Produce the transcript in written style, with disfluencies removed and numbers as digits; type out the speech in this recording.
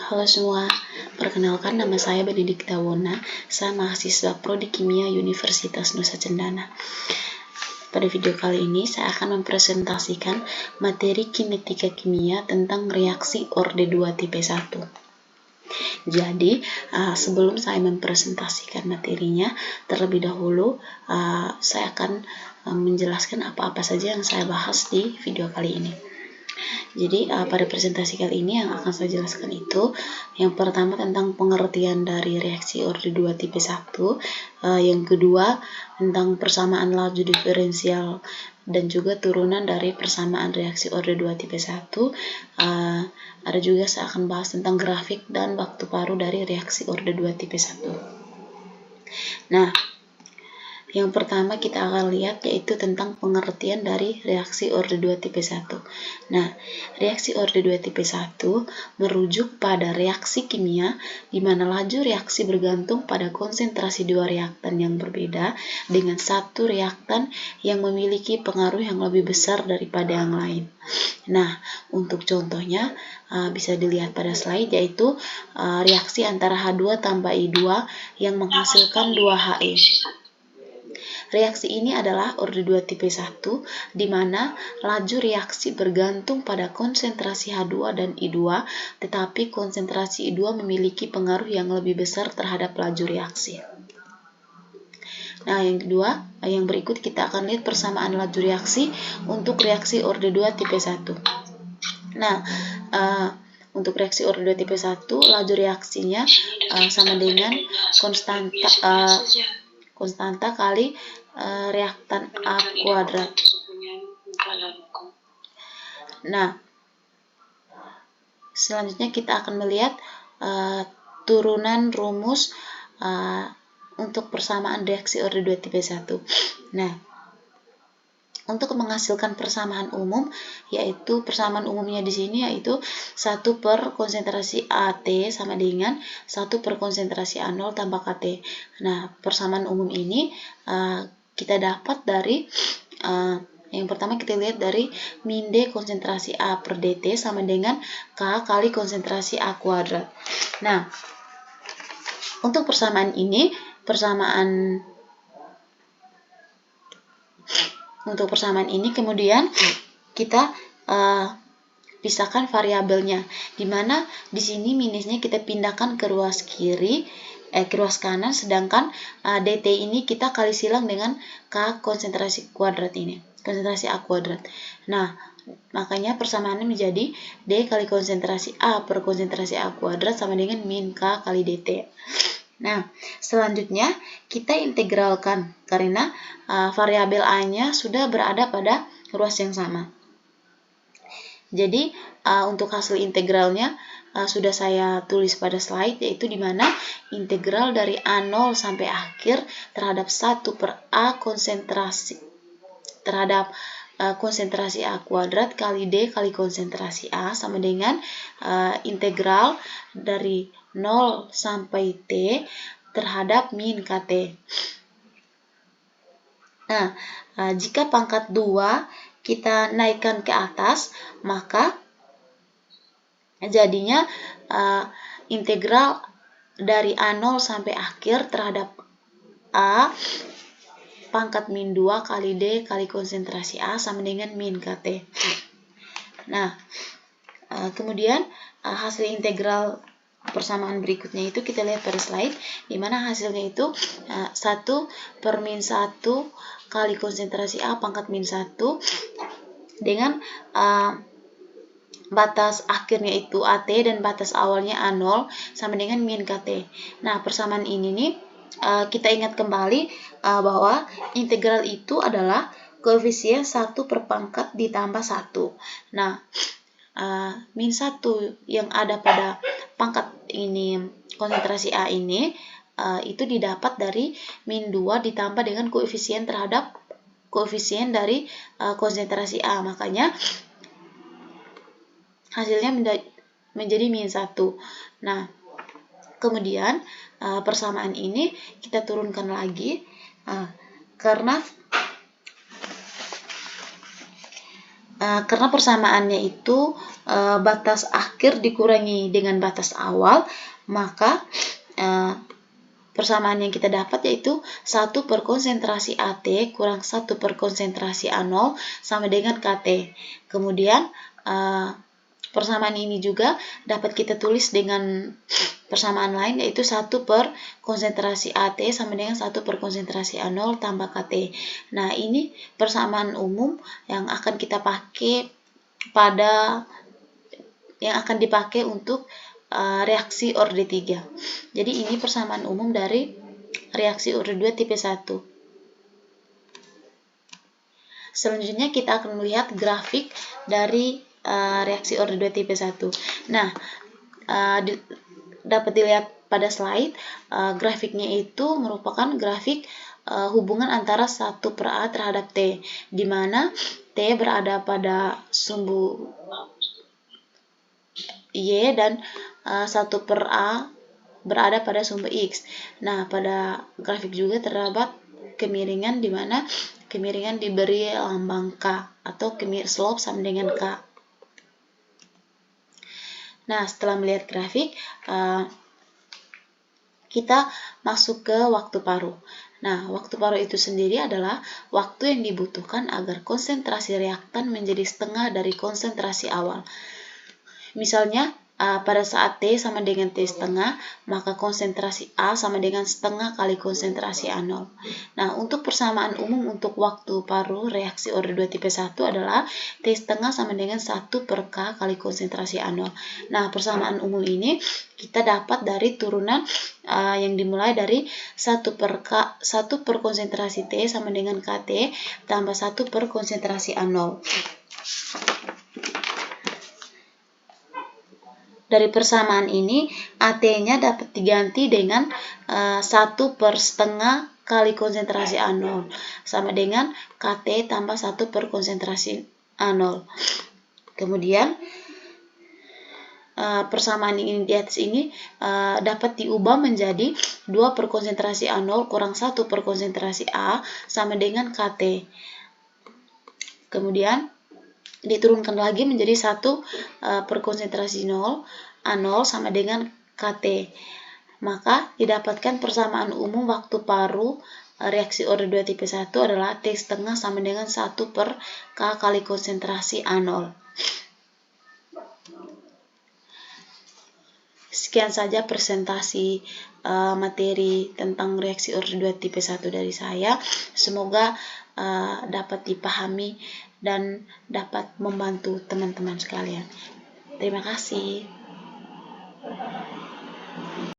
Halo semua, perkenalkan nama saya Benedikta Wona, saya mahasiswa Prodi Kimia Universitas Nusa Cendana. Pada video kali ini saya akan mempresentasikan materi kinetika kimia tentang reaksi orde 2 tipe 1. Jadi, sebelum saya mempresentasikan materinya, terlebih dahulu saya akan menjelaskan apa-apa saja yang saya bahas di video kali ini. Jadi pada presentasi kali ini yang akan saya jelaskan itu yang pertama tentang pengertian dari reaksi orde 2 tipe 1, yang kedua tentang persamaan laju diferensial dan juga turunan dari persamaan reaksi orde 2 tipe 1. Ada juga saya akan bahas tentang grafik dan waktu paruh dari reaksi orde 2 tipe 1. Nah, yang pertama kita akan lihat yaitu tentang pengertian dari reaksi orde 2 tipe 1. Nah, reaksi orde 2 tipe 1 merujuk pada reaksi kimia di mana laju reaksi bergantung pada konsentrasi dua reaktan yang berbeda dengan satu reaktan yang memiliki pengaruh yang lebih besar daripada yang lain. Nah, untuk contohnya bisa dilihat pada slide yaitu reaksi antara H2 tambah I2 yang menghasilkan 2HE. Reaksi ini adalah orde 2 tipe 1, di mana laju reaksi bergantung pada konsentrasi H2 dan I2, tetapi konsentrasi I2 memiliki pengaruh yang lebih besar terhadap laju reaksi. Nah, yang kedua, yang berikut kita akan lihat persamaan laju reaksi untuk reaksi orde 2 tipe 1. Nah, untuk reaksi orde 2 tipe 1, laju reaksinya sama dengan konstanta kali reaktan A kuadrat. Nah, selanjutnya kita akan melihat turunan rumus untuk persamaan reaksi orde 2 tipe 1. Nah, untuk menghasilkan persamaan umum, yaitu persamaan umumnya di sini yaitu 1 per konsentrasi AT sama dengan 1 per konsentrasi A0 tambah KT. Nah, persamaan umum ini kita dapat dari yang pertama kita lihat dari min D konsentrasi A per DT sama dengan K kali konsentrasi A kuadrat. Nah, untuk persamaan ini, kemudian kita pisahkan variabelnya, di mana di sini minusnya kita pindahkan ke ruas kanan, sedangkan dt ini kita kali silang dengan K konsentrasi kuadrat ini, konsentrasi A kuadrat. Nah, makanya persamaannya menjadi D kali konsentrasi A per konsentrasi A kuadrat sama dengan min K kali dt. Nah, selanjutnya kita integralkan karena variabel A-nya sudah berada pada ruas yang sama. Jadi, untuk hasil integralnya sudah saya tulis pada slide, yaitu di mana integral dari A0 sampai akhir terhadap 1 per A konsentrasi terhadap konsentrasi A kuadrat kali D kali konsentrasi A sama dengan integral dari 0 sampai T terhadap min KT. Nah, jika pangkat 2 kita naikkan ke atas, maka jadinya integral dari A0 sampai akhir terhadap A pangkat min 2 kali D kali konsentrasi A sama dengan min KT. Nah, kemudian hasil integral persamaan berikutnya itu kita lihat pada slide, di mana hasilnya itu 1 per min 1 kali konsentrasi A pangkat min 1 dengan batas akhirnya itu AT dan batas awalnya A0 sama dengan min KT. Nah, persamaan ini nih kita ingat kembali bahwa integral itu adalah koefisien 1 per pangkat ditambah 1. Nah, min 1 yang ada pada pangkat ini konsentrasi A ini itu didapat dari min 2 ditambah dengan koefisien terhadap koefisien dari konsentrasi A. Makanya hasilnya menjadi min 1. Nah, kemudian persamaan ini kita turunkan lagi karena karena persamaannya itu batas akhir dikurangi dengan batas awal, maka persamaan yang kita dapat yaitu 1 per konsentrasi AT kurang 1 per konsentrasi A0 sama dengan KT. Kemudian persamaan ini juga dapat kita tulis dengan persamaan lain, yaitu 1 per konsentrasi AT sama dengan 1 per konsentrasi A0 tambah KT. Nah, ini persamaan umum yang akan kita pakai yang akan dipakai untuk reaksi orde 3. Jadi ini persamaan umum dari reaksi orde 2 tipe 1. Selanjutnya kita akan melihat grafik dari reaksi orde 2 tipe 1. Nah, dapat dilihat pada slide, grafiknya itu merupakan grafik hubungan antara 1 per A terhadap T, di mana T berada pada sumbu Y dan 1 per A berada pada sumbu X. Nah, pada grafik juga terdapat kemiringan, di mana kemiringan diberi lambang K atau slope sama dengan K. Nah, setelah melihat grafik, kita masuk ke waktu paruh. Nah, waktu paruh itu sendiri adalah waktu yang dibutuhkan agar konsentrasi reaktan menjadi setengah dari konsentrasi awal. Misalnya, pada saat T sama dengan T setengah, maka konsentrasi A sama dengan setengah kali konsentrasi A0. Nah, untuk persamaan umum untuk waktu paruh reaksi orde 2 tipe 1 adalah T setengah sama dengan 1 per K kali konsentrasi A0. Nah, persamaan umum ini kita dapat dari turunan yang dimulai dari 1 per konsentrasi T sama dengan KT tambah 1 per konsentrasi A0. Dari persamaan ini, AT-nya dapat diganti dengan 1 per setengah kali konsentrasi A0 sama dengan KT tambah 1 per konsentrasi A0. Kemudian persamaan ini di atas ini dapat diubah menjadi 2 per konsentrasi A0 kurang 1 per konsentrasi A sama dengan KT. Kemudian diturunkan lagi menjadi 1 per konsentrasi A0 sama dengan KT. Maka didapatkan persamaan umum waktu paruh reaksi orde 2 tipe 1 adalah T setengah sama dengan 1 per K kali konsentrasi A0. Sekian saja presentasi materi tentang reaksi orde 2 tipe 1 dari saya. Semoga dapat dipahami dan dapat membantu teman-teman sekalian. Terima kasih.